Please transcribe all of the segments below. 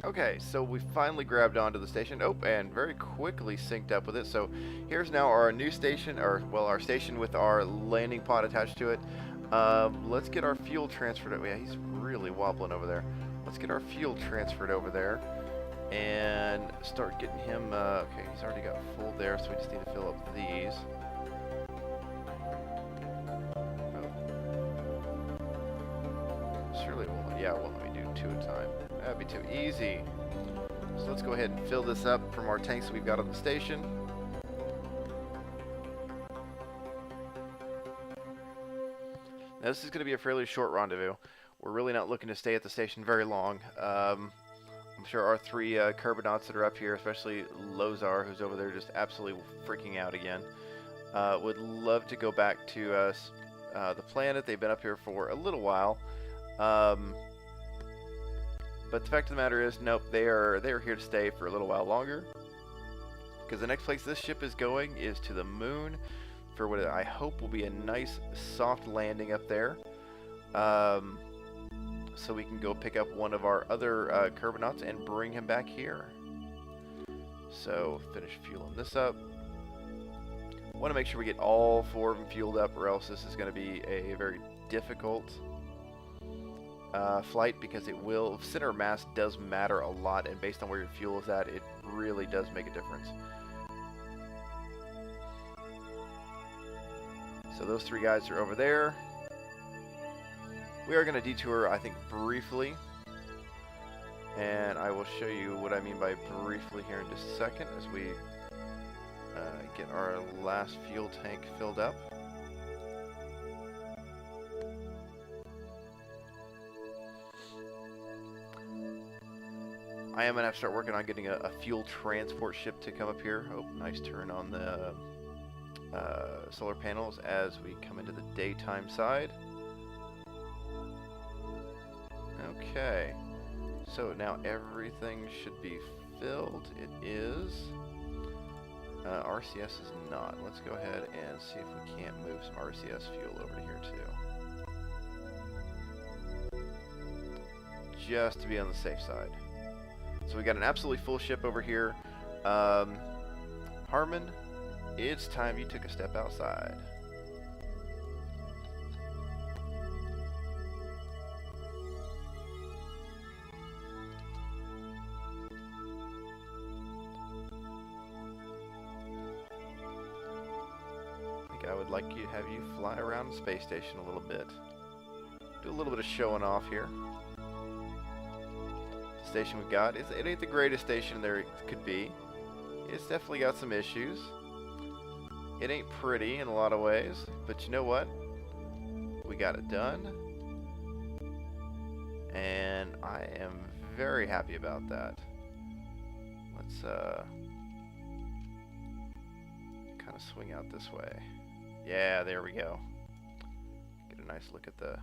Okay, so we finally grabbed onto the station. Oh, and very quickly synced up with it. So here's now our new station, or well, our station with our landing pod attached to it. Let's get our fuel transferred. Yeah, he's really wobbling over there. Let's get our fuel transferred over there and start getting him. Okay, he's already got full there, so we just need to fill up these. Oh. Surely, well, yeah, well, let me do 2 at a time. That'd be too easy. So let's go ahead and fill this up from our tanks that we've got on the station. Now this is going to be a fairly short rendezvous. We're really not looking to stay at the station very long. I'm sure our 3 Kerbonauts that are up here, especially Lozar, who's over there just absolutely freaking out again, would love to go back to the planet. They've been up here for a little while. But the fact of the matter is, nope, they are here to stay for a little while longer. Because the next place this ship is going is to the moon for what I hope will be a nice soft landing up there. So we can go pick up one of our other Kerbonauts and bring him back here. So finish fueling this up. Want to make sure we get all 4 of them fueled up, or else this is going to be a very difficult flight, because it will, center of mass does matter a lot, and based on where your fuel is at, it really does make a difference. So those 3 guys are over there. We are going to detour, I think, briefly, and I will show you what I mean by briefly here in just a second as we get our last fuel tank filled up. I am going to have to start working on getting a fuel transport ship to come up here. Oh, nice turn on the solar panels as we come into the daytime side. Okay, so now everything should be filled. It is. RCS is not. Let's go ahead and see if we can't move some RCS fuel over to here too. Just to be on the safe side. So we got an absolutely full ship over here. Harmon, it's time you took a step outside. I would like to have you fly around the space station a little bit. Do a little bit of showing off here. The station we've got, it ain't the greatest station there could be. It's definitely got some issues. It ain't pretty in a lot of ways, but you know what? We got it done. And I am very happy about that. Let's kind of swing out this way. Yeah, there we go. Get a nice look at the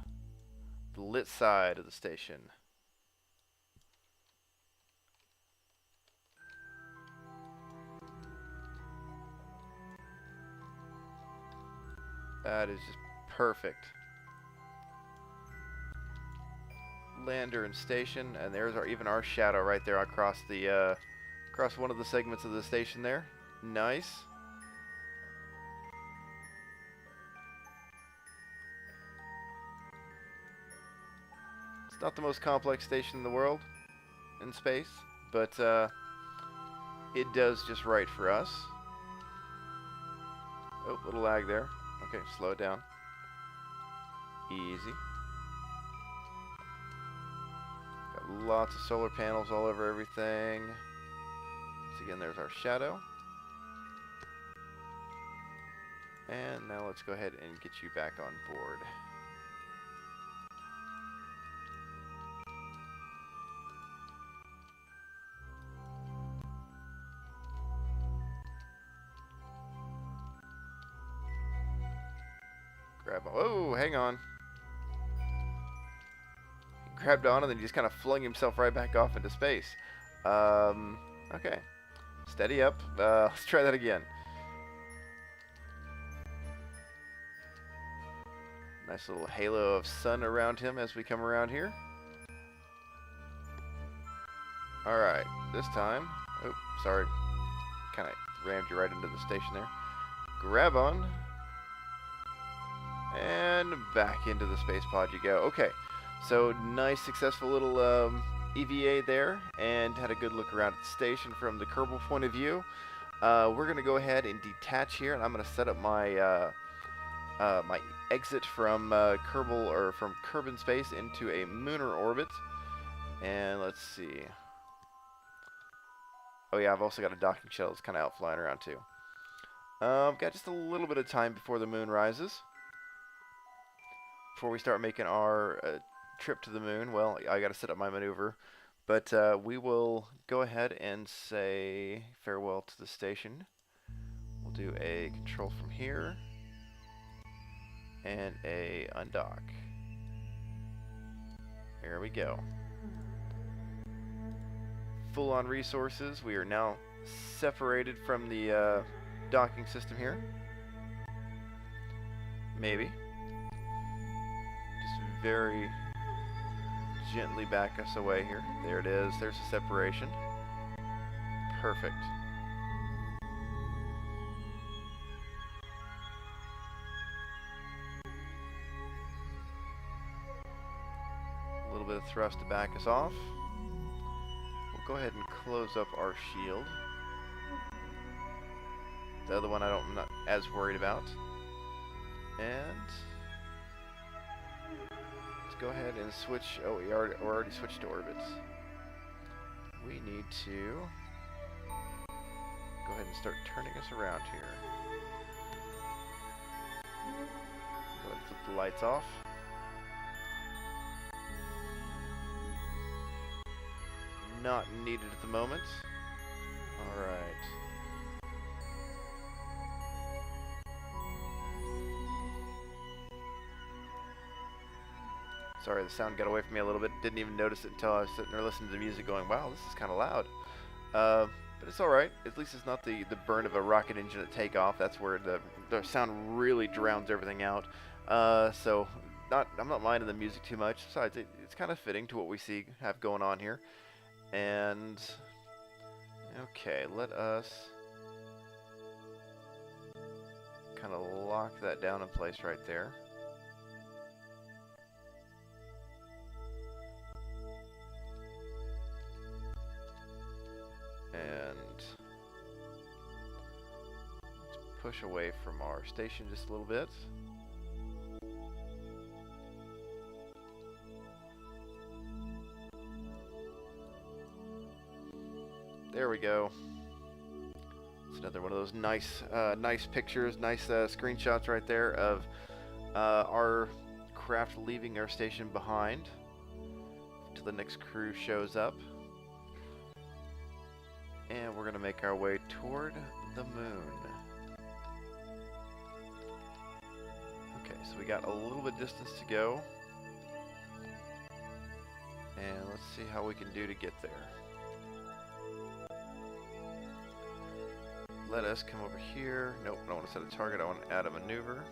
lit side of the station. That is just perfect. Lander and station, and there's even our shadow right there across the across one of the segments of the station there. Nice. It's not the most complex station in the world in space, but it does just right for us. Oh, little lag there. Okay, slow it down. Easy. Got lots of solar panels all over everything. So again, there's our shadow. And now let's go ahead and get you back on board. Oh, hang on. He grabbed on and then he just kind of flung himself right back off into space. Okay. Steady up. Let's try that again. Nice little halo of sun around him as we come around here. Alright, this time... Oh, sorry. Kind of rammed you right into the station there. Grab on. And back into the space pod you go. Okay, so nice successful little EVA there, and had a good look around at the station from the Kerbal point of view. We're going to go ahead and detach here, and I'm going to set up my my exit from Kerbal, or from Kerbin Space into a lunar orbit. And let's see. Oh yeah, I've also got a docking shuttle that's kind of out flying around too. Got just a little bit of time before the moon rises. Before we start making our trip to the moon, well, I got to set up my maneuver. But we will go ahead and say farewell to the station. We'll do a control from here and a undock. There we go. Full on resources. We are now separated from the docking system here. Maybe. Just very gently back us away here. There it is. There's a separation. Perfect. A little bit of thrust to back us off. We'll go ahead and close up our shield. The other one I'm not as worried about. And let's go ahead and switch. Oh, we already switched to orbits. We need to go ahead and start turning us around here. Go ahead and flip the lights off. Not needed at the moment. Alright. Sorry, the sound got away from me a little bit. Didn't even notice it until I was sitting there listening to the music going, wow, this is kind of loud. But it's alright. At least it's not the burn of a rocket engine at takeoff. That's where the sound really drowns everything out. So I'm not minding the music too much. Besides, it's kind of fitting to what we have going on here. And okay, let us kind of lock that down in place right there. And let's push away from our station just a little bit. There we go. It's another one of those nice pictures, nice screenshots right there of our craft leaving our station behind till the next crew shows up. And we're going to make our way toward the moon. Okay, so we got a little bit distance to go. And let's see how we can do to get there. Let us come over here. Nope, I don't want to set a target. I want to add a maneuver.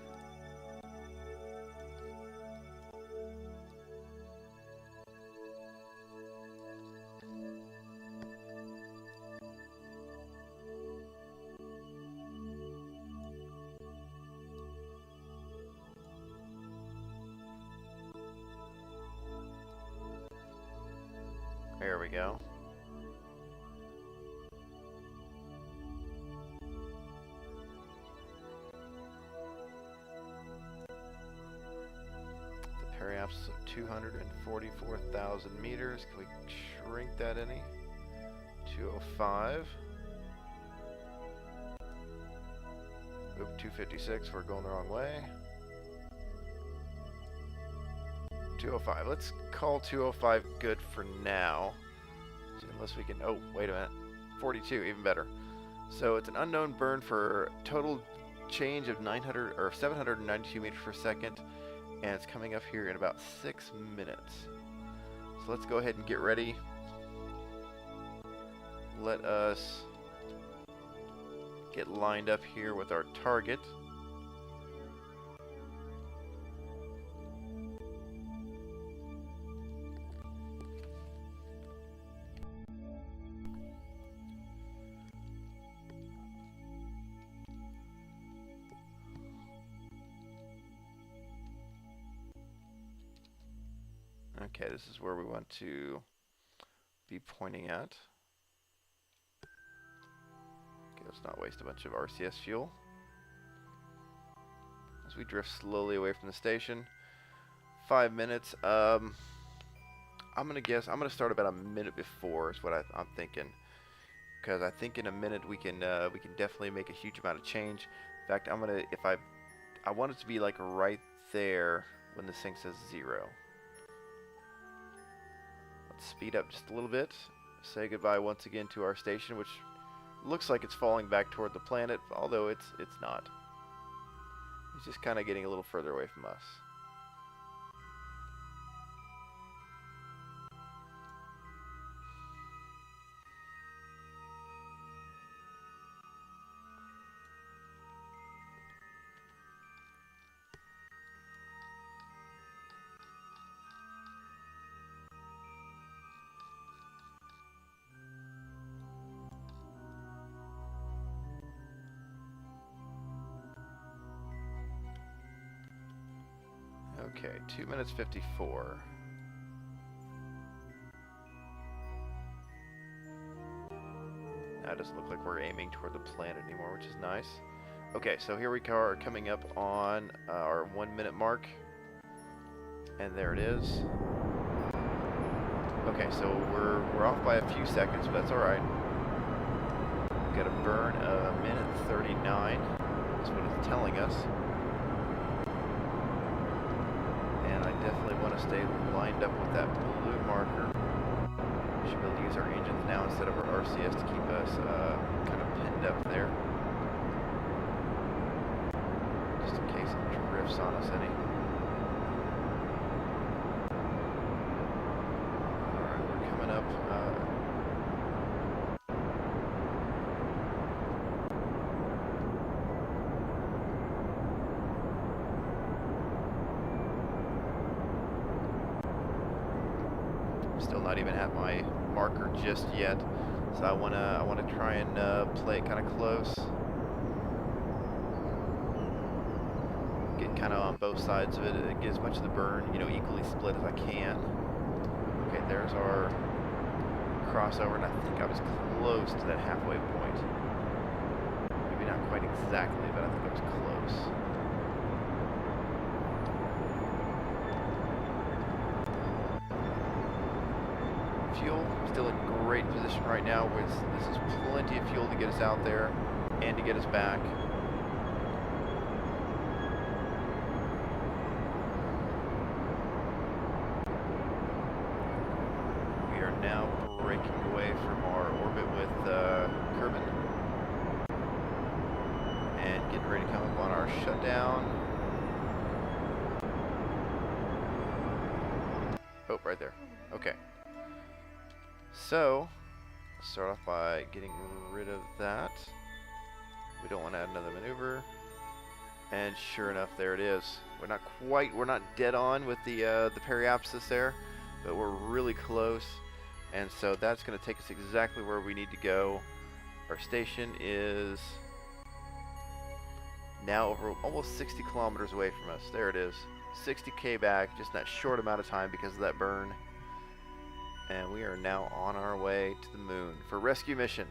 There we go. The periapsis of 244,000 meters. Can we shrink that any? 205. Oop, 256. We're going the wrong way. 205. Let's call 205 good for now. So unless we can... Oh, wait a minute. 42, even better. So it's an unknown burn for total change of 900 or 792 meters per second, and it's coming up here in about 6 minutes. So let's go ahead and get ready. Let us get lined up here with our target. Okay, this is where we want to be pointing at. Okay, let's not waste a bunch of RCS fuel. As we drift slowly away from the station. 5 minutes. I'm gonna guess. I'm gonna start about a minute before is what I'm thinking, because I think in a minute we can definitely make a huge amount of change. In fact, I'm gonna I want it to be like right there when this thing says 0. Let's speed up just a little bit. Say goodbye once again to our station, which looks like it's falling back toward the planet, although it's not. It's just kind of getting a little further away from us. Okay, 2 minutes 54. Now it doesn't look like we're aiming toward the planet anymore, which is nice. Okay, so here we are coming up on our 1 minute mark. And there it is. Okay, so we're off by a few seconds, but that's alright. We've got a burn of 1:39. That's what it's telling us. And I definitely want to stay lined up with that blue marker. We should be able to use our engines now instead of our RCS to keep us kind of pinned up there. Just in case it drifts on us any. Alright, we're coming up. Still not even at my marker just yet, so I wanna try and play it kind of close. Get kind of on both sides of it, get as much of the burn, you know, equally split as I can. Okay, there's our crossover, and I think I was close to that halfway point. Maybe not quite exactly, but I think I was close. Fuel, still in great position right now. This is plenty of fuel to get us out there and to get us back. We are now breaking away from our orbit with Kerbel and getting ready to come up on our shutdown. Oh, right there. Okay. So, let's start off by getting rid of that. We don't want to add another maneuver. And sure enough, there it is. We're not dead on with the periapsis there, but we're really close. And so that's going to take us exactly where we need to go. Our station is now over almost 60 kilometers away from us. There it is. 60K back, just in that short amount of time because of that burn. And we are now on our way to the moon for rescue mission.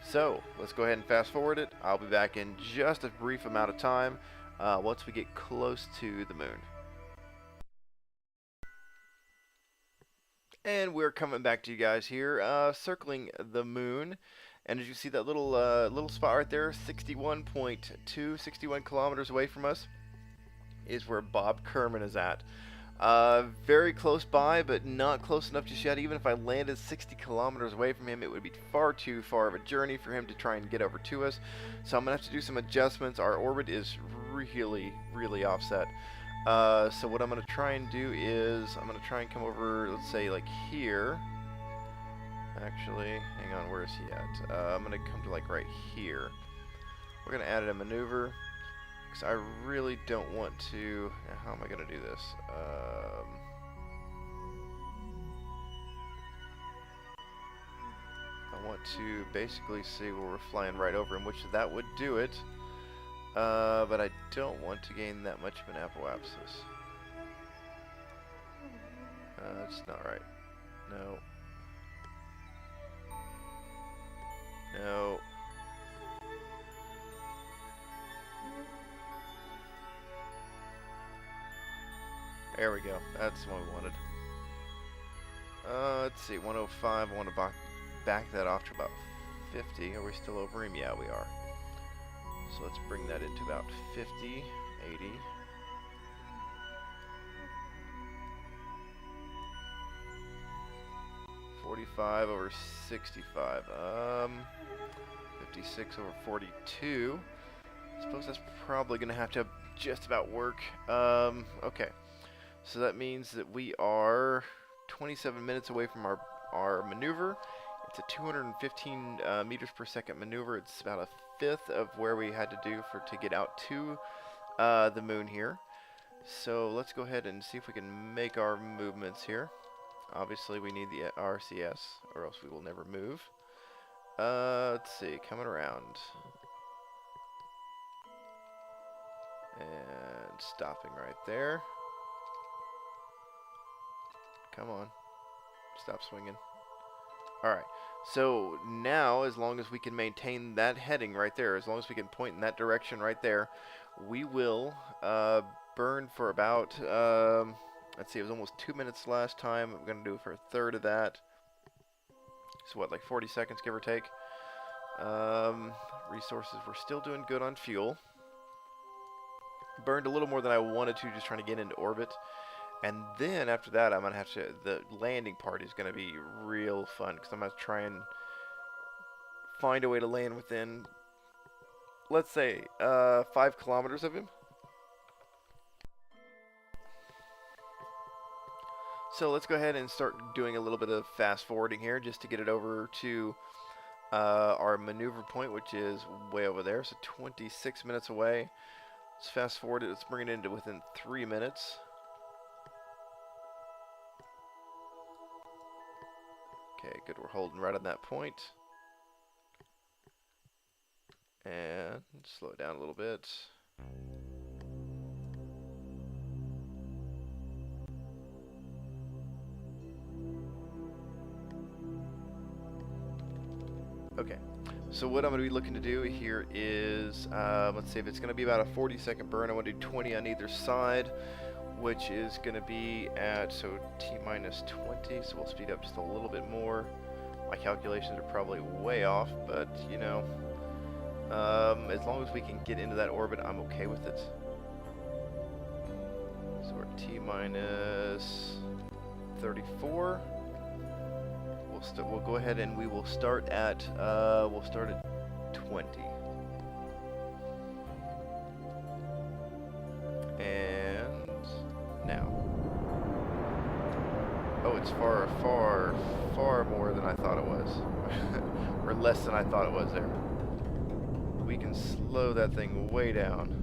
So, let's go ahead and fast forward it. I'll be back in just a brief amount of time once we get close to the moon. And we're coming back to you guys here, circling the moon. And as you see that little spot right there, 61 kilometers away from us, is where Bob Kerman is at. Very close by, but not close enough just yet. Even if I landed 60 kilometers away from him, it would be far too far of a journey for him to try and get over to us. So I'm going to have to do some adjustments. Our orbit is really offset. So what I'm going to try and do is, I'm going to try and come over, let's say like here. Actually, hang on, where is he at? I'm going to come to like right here. We're going to add a maneuver. Because I really don't want to... How am I going to do this? I want to basically see where we're flying right over him, which that would do it. But I don't want to gain that much of an apoapsis. That's not right. No. No. There we go. That's what we wanted. Let's see. 105. I want to back that off to about 50. Are we still over him? Yeah, we are. So let's bring that into about 50, 80. 45 over 65. 56 over 42. I suppose that's probably going to have to just about work. Okay. So that means that we are 27 minutes away from our maneuver. It's a 215 meters per second maneuver. It's about a fifth of where we had to do to get out to the moon here. So let's go ahead and see if we can make our movements here. Obviously, we need the RCS, or else we will never move. Let's see, coming around. And stopping right there. Come on. Stop swinging. Alright, so now, as long as we can maintain that heading right there, as long as we can point in that direction right there, we will burn for about, let's see, it was almost 2 minutes last time. I'm going to do it for a third of that. So what, like 40 seconds, give or take? Resources, we're still doing good on fuel. Burned a little more than I wanted to, just trying to get into orbit. And then after that, I'm going to have to, the landing part is going to be real fun, because I'm going to try and find a way to land within, let's say, 5 kilometers of him. So let's go ahead and start doing a little bit of fast forwarding here, just to get it over to our maneuver point, which is way over there, so 26 minutes away. Let's fast forward it, let's bring it into within 3 minutes. Okay, good, we're holding right on that point. And slow it down a little bit. Okay, so what I'm going to be looking to do here is, let's see, if it's going to be about a 40-second burn, I want to do 20 on either side, which is going to be at, so T-minus 20, so we'll speed up just a little bit more. My calculations are probably way off, but, you know, as long as we can get into that orbit, I'm okay with it. So we're T-minus 34. We'll go ahead and we will start at 20. And now. Oh, it's far, far, far more than I thought it was. Or less than I thought it was there. We can slow that thing way down.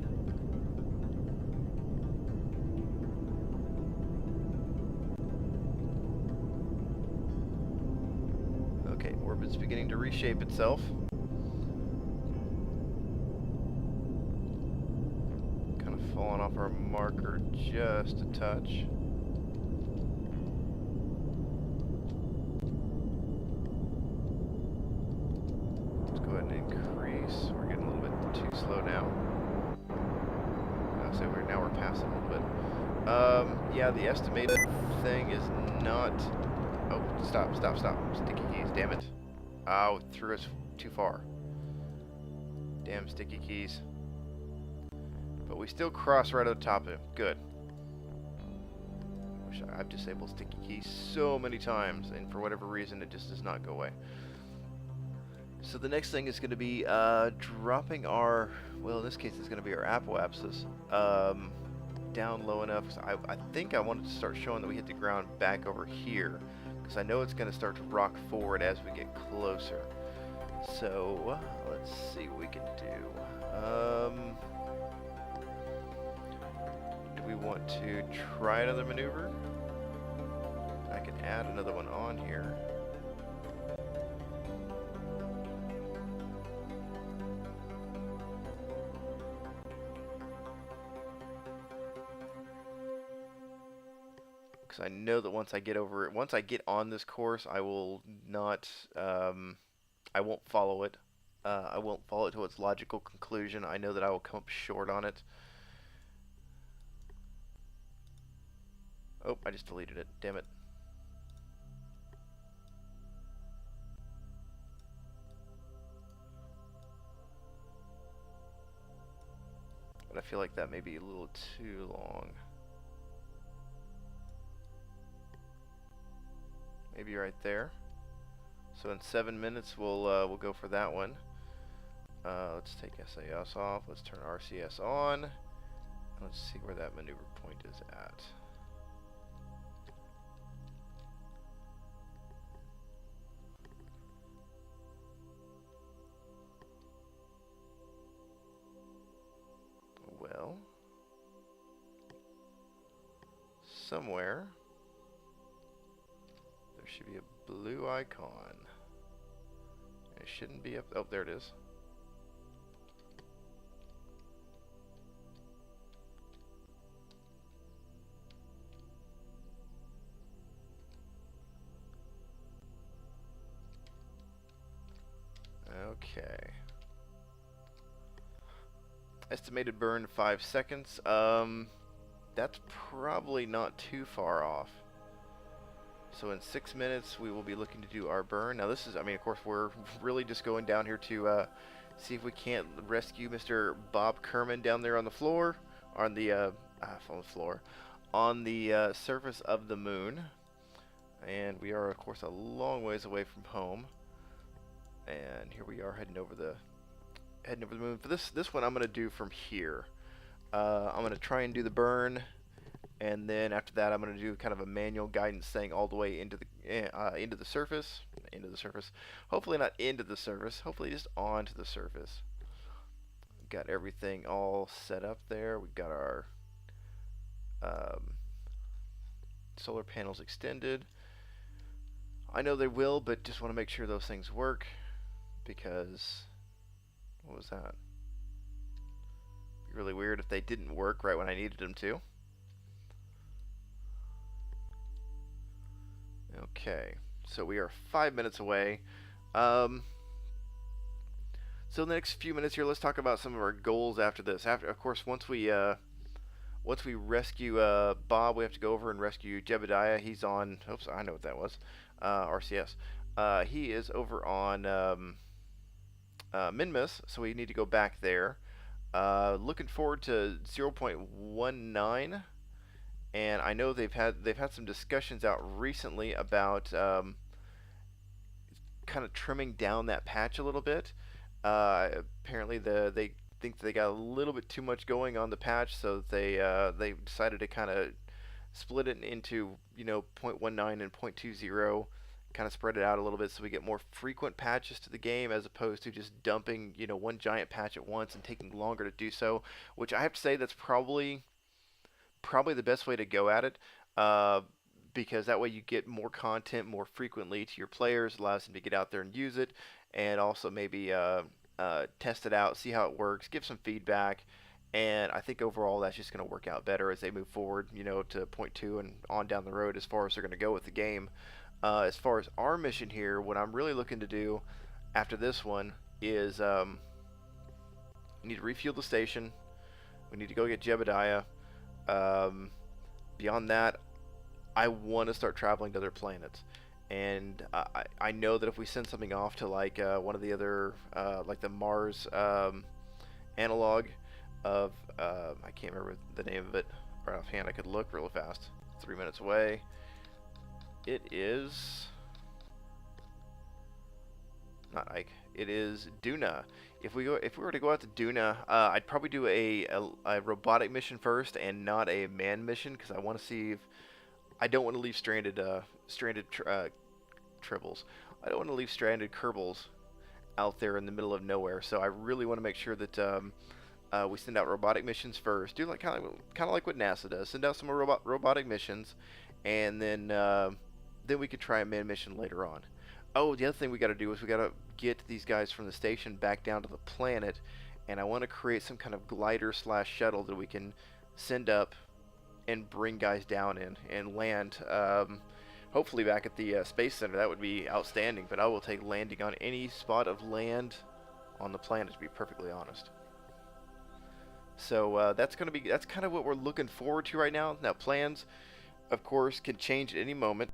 Okay, orbit's beginning to reshape itself. Kind of falling off our marker just a touch. Let's go ahead and increase. We're getting a little bit too slow now. I'll say now we're passing a little bit. Yeah, the estimated thing is not. Oh, stop, stop, stop. Sticky keys, damn it. Oh, it threw us too far. Damn sticky keys. But we still cross right at the top of it. Good. Wish I've disabled sticky keys so many times, and for whatever reason, it just does not go away. So the next thing is going to be dropping our, well, in this case, it's going to be our apoapsis down low enough. I think I wanted to start showing that we hit the ground back over here, because I know it's going to start to rock forward as we get closer. So let's see what we can do. Do we want to try another maneuver? I can add another one on here. because I know that once I get over it, once I get on this course, I will not, I won't follow it. I won't follow it to its logical conclusion. I know that I will come up short on it. Oh, I just deleted it. Damn it. But I feel like that may be a little too long. Maybe right there. So in 7 minutes, we'll go for that one. Let's take SAS off. Let's turn RCS on. Let's see where that maneuver point is at. Well, somewhere there should be a blue icon. It shouldn't be up. Oh, there it is. Okay. Estimated burn 5 seconds. That's probably not too far off. So in 6 minutes, we will be looking to do our burn. Now this is, I mean, of course, we're really just going down here to see if we can't rescue Mr. Bob Kerman down there on the floor, on the surface of the moon. And we are, of course, a long ways away from home. And here we are heading over the moon. For this one, I'm gonna do from here. I'm gonna try and do the burn, and then after that, I'm gonna do kind of a manual guidance thing all the way into the surface. Hopefully not into the surface. Hopefully just onto the surface. Got everything all set up there. We've got our solar panels extended. I know they will, but just want to make sure those things work, because what was that? It'd be really weird if they didn't work right when I needed them to. Okay, so we are 5 minutes away. So in the next few minutes here, let's talk about some of our goals after this. Of course, once we rescue Bob, we have to go over and rescue Jebediah. He's on. Oops, I know what that was. RCS. He is over on Minmus, so we need to go back there. Looking forward to 0.19, and I know they've had some discussions out recently about kind of trimming down that patch a little bit. Apparently, they think they got a little bit too much going on the patch, so they decided to kind of split it into 0.19 and 0.20. Kind of spread it out a little bit so we get more frequent patches to the game, as opposed to just dumping one giant patch at once and taking longer to do so, which I have to say that's probably the best way to go at it, because that way you get more content more frequently to your players, allows them to get out there and use it, and also maybe test it out, see how it works, give some feedback. And I think overall that's just going to work out better as they move forward, to 0.2 and on down the road, as far as they're going to go with the game. As far as our mission here, what I'm really looking to do after this one is we need to refuel the station. We need to go get Jebediah. Beyond that, I want to start traveling to other planets. And I know that if we send something off to like one of the other, like the Mars analog of, I can't remember the name of it right offhand. I could look real fast. 3 minutes away. It is not Ike. It is Duna. If we were to go out to Duna, I'd probably do a robotic mission first and not a manned mission, because I want to see if I don't want to leave stranded tribbles. I don't want to leave stranded Kerbals out there in the middle of nowhere. So I really want to make sure that we send out robotic missions first. Do like kind of like what NASA does. Send out some robotic missions, and then we could try a manned mission later on. Oh, the other thing we got to do is we got to get these guys from the station back down to the planet, and I want to create some kind of glider / shuttle that we can send up and bring guys down in and land. Hopefully back at the Space Center. That would be outstanding, but I will take landing on any spot of land on the planet, to be perfectly honest. So that's kind of what we're looking forward to right now. Now plans, of course, can change at any moment.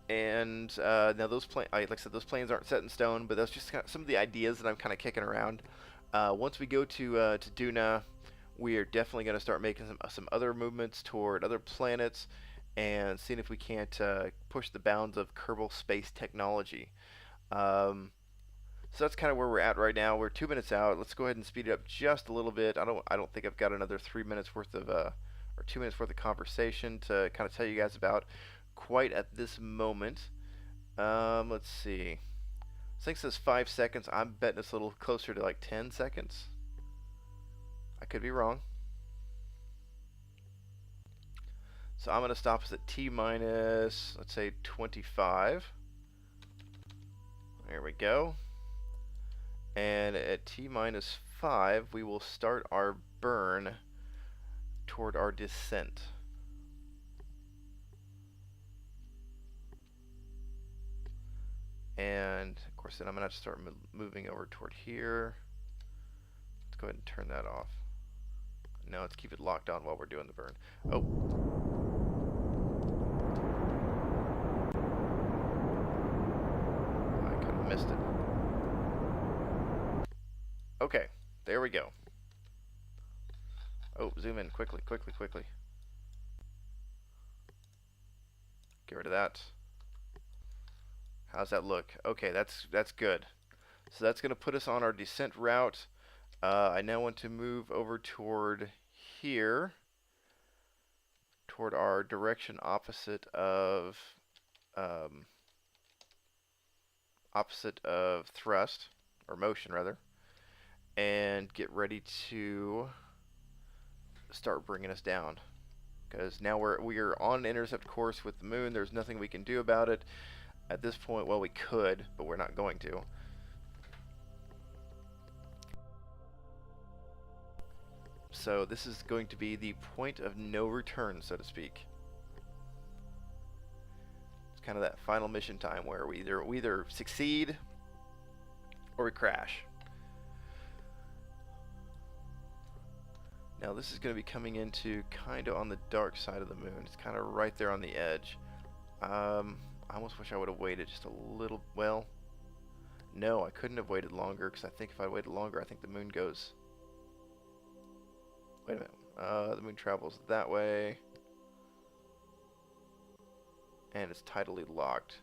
And now like I said, those plans aren't set in stone, but that's just kind of some of the ideas that I'm kind of kicking around. Once we go to Duna, we are definitely going to start making some other movements toward other planets and seeing if we can't push the bounds of Kerbal Space technology. So that's kind of where we're at right now. We're 2 minutes out. Let's go ahead and speed it up just a little bit. I don't think I've got another 3 minutes worth of or 2 minutes worth of conversation to kind of tell you guys about quite at this moment. Let's see. This thing says 5 seconds. I'm betting it's a little closer to like 10 seconds. I could be wrong. So I'm going to stop us at T minus, let's say 25. There we go. And at T minus 5, we will start our burn toward our descent. And of course, then I'm going to have to start moving over toward here. Let's go ahead and turn that off. No, let's keep it locked on while we're doing the burn. Oh. I kind of missed it. Okay, there we go. Oh, zoom in quickly, quickly, quickly. Get rid of that. How's that look? Okay, that's good. So that's going to put us on our descent route. I now want to move over toward here, toward our direction opposite of thrust, or motion rather, and get ready to start bringing us down. Because now we are on an intercept course with the moon. There's nothing we can do about it at this point. Well, we could, but we're not going to. So this is going to be the point of no return, so to speak. It's kind of that final mission time where we either succeed or we crash. Now this is going to be coming into kind of on the dark side of the moon. It's kind of right there on the edge. I almost wish I would have waited just a little. Well, no, I couldn't have waited longer, because I think if I waited longer, I think the moon goes. Wait a minute. The moon travels that way, and it's tidally locked.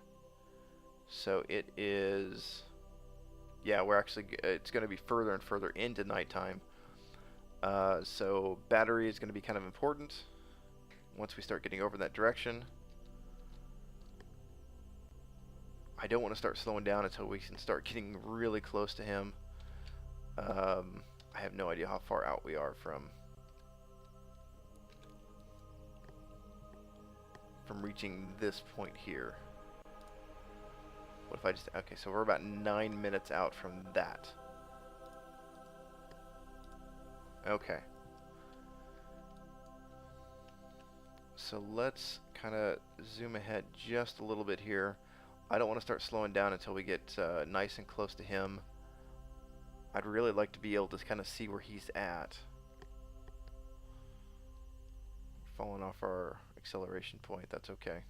So it is. Yeah, it's going to be further and further into nighttime. So battery is going to be kind of important once we start getting over in that direction. I don't want to start slowing down until we can start getting really close to him. I have no idea how far out we are from reaching this point here. What if I just... Okay, so we're about 9 minutes out from that. Okay. So let's kind of zoom ahead just a little bit here. I don't want to start slowing down until we get nice and close to him. I'd really like to be able to kind of see where he's at. Falling off our acceleration point, that's okay.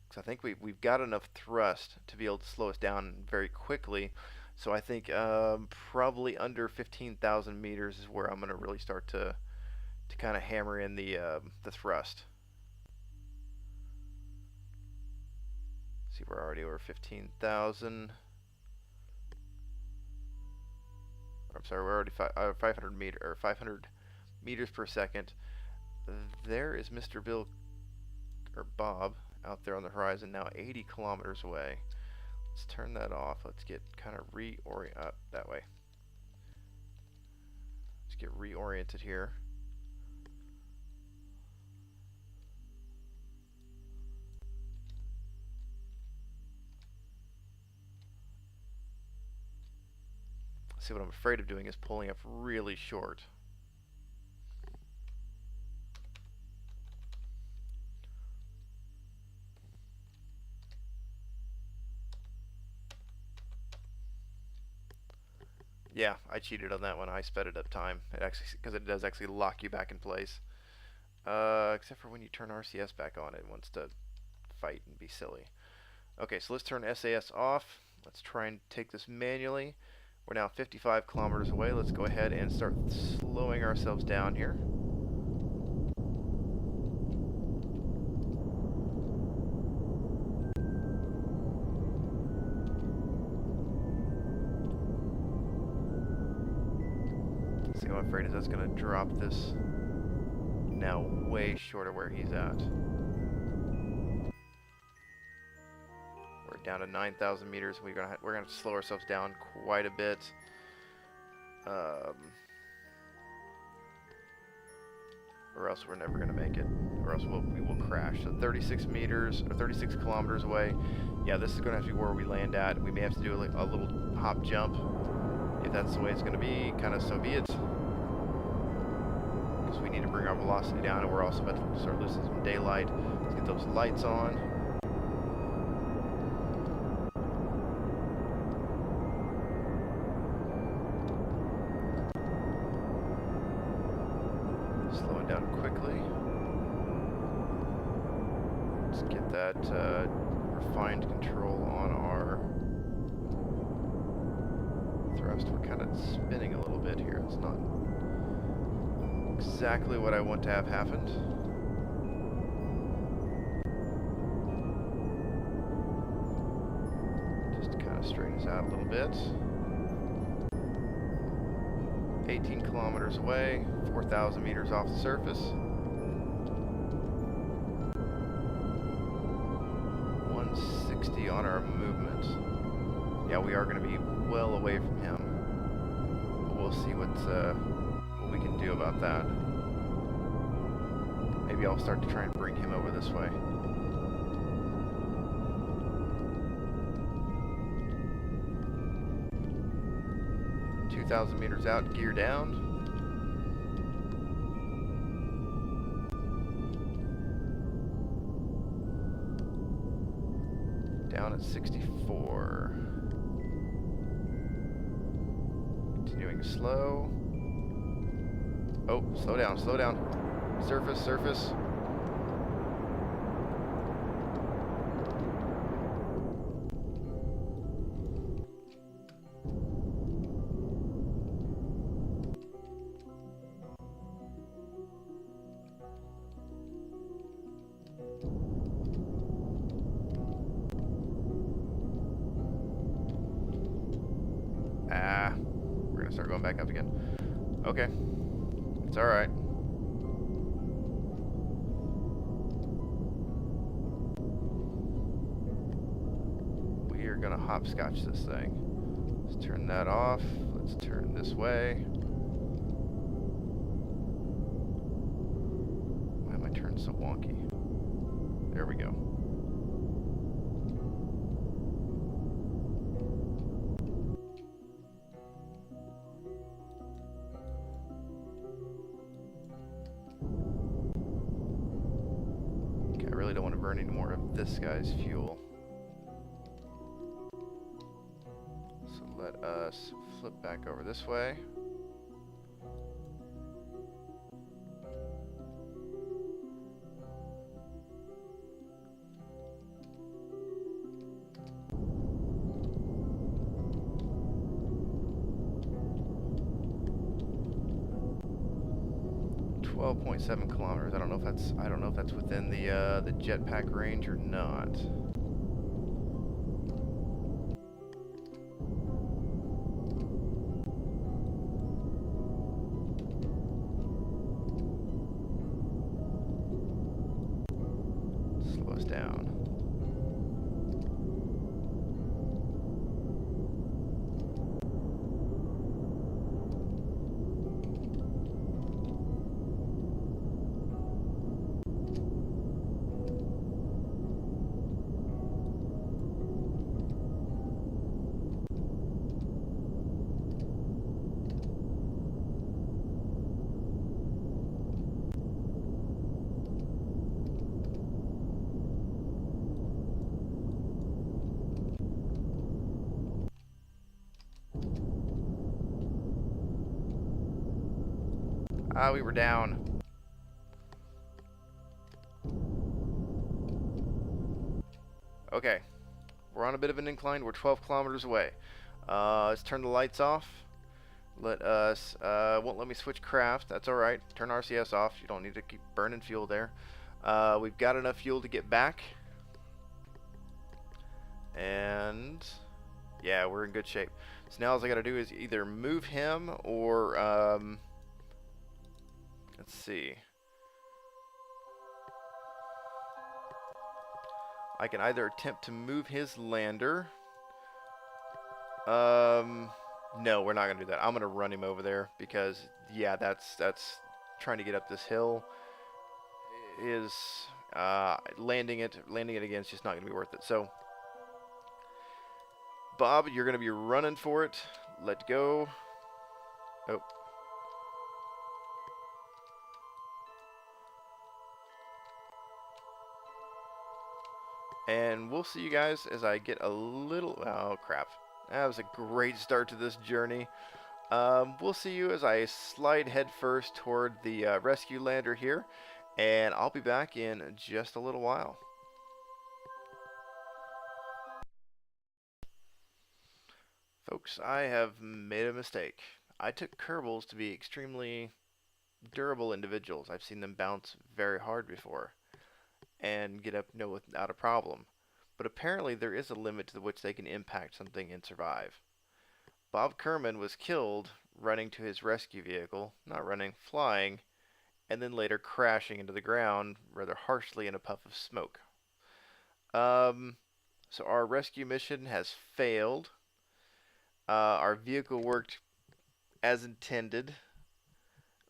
Because I think we've got enough thrust to be able to slow us down very quickly. So I think probably under 15,000 meters is where I'm going to really start to kind of hammer in the thrust. See, we're already over 15,000. I'm sorry, we're already 500 meters per second. There is Mr. Bob out there on the horizon now, 80 kilometers away. Let's turn that off. Let's get kind of reorient that way. Let's get reoriented here. See, what I'm afraid of doing is pulling up really short. Yeah, I cheated on that one. I sped it up time. It actually, because it does actually lock you back in place. Except for when you turn RCS back on, it wants to fight and be silly. Okay, so let's turn SAS off. Let's try and take this manually. We're now 55 kilometers away. Let's go ahead and start slowing ourselves down here. See, what I'm afraid is that's going to drop this now way short of where he's at. We're down to 9,000 meters. We're gonna slow ourselves down quite a bit. Or else we're never gonna make it. Or else we will crash. So 36 meters or 36 kilometers away. Yeah, this is gonna have to be where we land at. We may have to do a little hop jump. If that's the way it's gonna be, kind of so be it. Because we need to bring our velocity down, and we're also about to start losing some daylight. Let's get those lights on. Slowing down quickly. Let's get that refined control on our thrust. We're kind of spinning a little bit here. It's not exactly what I want to have happened. Just to kind of straighten us out a little bit. 18 kilometers away, 4,000 meters off the surface. 160 on our movement. Yeah, we are going to be well away from him. But we'll see what we can do about that. Maybe I'll start to try and bring him over this way. Meters out, gear down. Down at 64. Continuing slow. Oh, slow down, slow down. Surface, surface. We're gonna start going back up again. Okay. It's alright. We are gonna hopscotch this thing. Let's turn that off. Let's turn this way. Why am I turned so wonky? There we go. I really don't want to burn any more of this guy's fuel. So let us flip back over this way. .7 kilometers. I don't know if that's within the jetpack range or not. Slow us down. Ah, we were down. Okay. We're on a bit of an incline. We're 12 kilometers away. Let's turn the lights off. Let us, won't let me switch craft. That's alright. Turn RCS off. You don't need to keep burning fuel there. We've got enough fuel to get back. And yeah, we're in good shape. So now all I gotta do is either move him or, let's see. I can either attempt to move his lander. No, we're not gonna do that. I'm gonna run him over there because, yeah, that's trying to get up this hill is landing it again is just not gonna be worth it. So, Bob, you're gonna be running for it. Let go. Oh. And we'll see you guys as I get a little... Oh, crap. That was a great start to this journey. We'll see you as I slide headfirst toward the rescue lander here. And I'll be back in just a little while. Folks, I have made a mistake. I took Kerbals to be extremely durable individuals. I've seen them bounce very hard before and get up without a problem. But apparently there is a limit to which they can impact something and survive. Bob Kerman was killed running to his rescue vehicle, not running, flying, and then later crashing into the ground rather harshly in a puff of smoke. So our rescue mission has failed. Our vehicle worked as intended,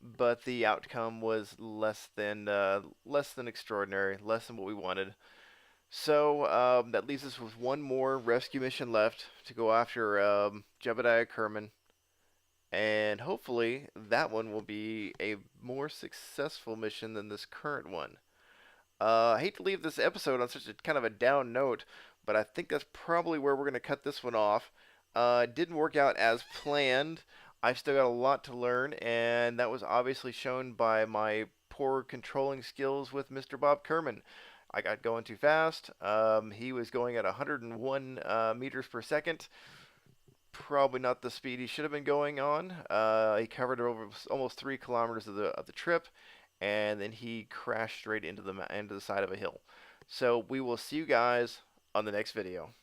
but the outcome was less than extraordinary, less than what we wanted. So that leaves us with one more rescue mission left to go after Jebediah Kerman, and hopefully that one will be a more successful mission than this current one. I hate to leave this episode on such a kind of a down note, but I think that's probably where we're going to cut this one off. It didn't work out as planned. I've still got a lot to learn, and that was obviously shown by my poor controlling skills with Mr. Bob Kerman. I got going too fast. He was going at 101 meters per second. Probably not the speed he should have been going on. He covered over almost 3 kilometers of the trip, and then he crashed straight into the side of a hill. So we will see you guys on the next video.